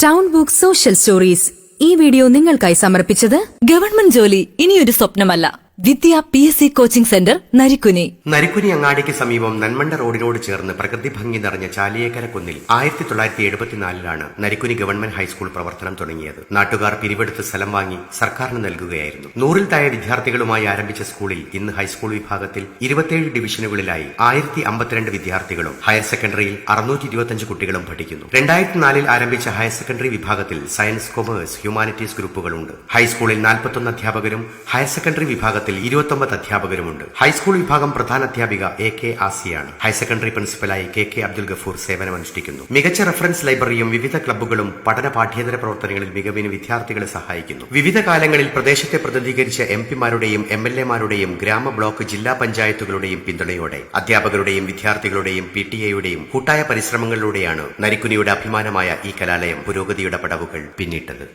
Town book social stories ഈ video നിങ്ങൾക്കായി സമർപ്പിച്ചത് ഗവൺമെന്റ് ജോലി ഇനിയൊരു സ്വപ്നമല്ല. Vidya PSC coaching centre Narikkuni. Narikkuni അങ്ങാടിക്ക് സമീപം നന്മണ്ട റോഡിനോട് ചേർന്ന് പ്രകൃതി ഭംഗി നിറഞ്ഞ ചാലിയേക്കര കുന്നിൽ 1974 നരിക്കുനി ഗവൺമെന്റ് ഹൈസ്കൂൾ പ്രവർത്തനം തുടങ്ങിയത്. നാട്ടുകാർ പിരിവെടുത്ത് സ്ഥലം വാങ്ങി സർക്കാരിന് നൽകുകയായിരുന്നു. 100-ൽ താഴെ വിദ്യാർത്ഥികളുമായി ആരംഭിച്ച സ്കൂളിൽ ഇന്ന് ഹൈസ്കൂൾ വിഭാഗത്തിൽ 27 ഡിവിഷനുകളിലായി 1052 വിദ്യാർത്ഥികളും ഹയർ സെക്കൻഡറിയിൽ 625 കുട്ടികളും പഠിക്കുന്നു. 2004-ൽ ആരംഭിച്ച ഹയർ സെക്കൻഡറി വിഭാഗത്തിൽ സയൻസ്, കൊമേഴ്സ്, ഹ്യൂമാനിറ്റീസ് ഗ്രൂപ്പുകളുണ്ട്. ഹൈസ്കൂളിൽ 41 അധ്യാപകരും ഹയർ സെക്കൻഡറി വിഭാഗത്തിൽ 29 അധ്യാപകരുമുണ്ട്. ഹൈസ്കൂൾ വിഭാഗം പ്രധാനാധ്യാപിക AK ആസിയാണ്. ഹയർ സെക്കൻഡറി പ്രിൻസിപ്പലായി KK അബ്ദുൽ ഗഫൂർ സേവനമനുഷ്ഠിക്കുന്നു. മികച്ച റഫറൻസ് ലൈബ്രറിയും വിവിധ ക്ലബ്ബുകളും പഠന പാഠ്യേതര പ്രവർത്തനങ്ങളിൽ മികവിന് വിദ്യാർത്ഥികളെ സഹായിക്കുന്നു. വിവിധ കാലങ്ങളിൽ പ്രദേശത്തെ പ്രതിനിധീകരിച്ച MP-മാരുടെയും MLA-മാരുടെയും ഗ്രാമ, ബ്ലോക്ക്, ജില്ലാ പഞ്ചായത്തുകളുടെയും പിന്തുണയോടെ അധ്യാപകരുടെയും വിദ്യാർത്ഥികളുടെയും PTA-യുടെയും കൂട്ടായ പരിശ്രമങ്ങളിലൂടെയാണ് നരിക്കുനിയുടെ അഭിമാനമായ ഈ കലാലയം പുരോഗതിയുടെ പടവുകൾ പിന്നിട്ടത്.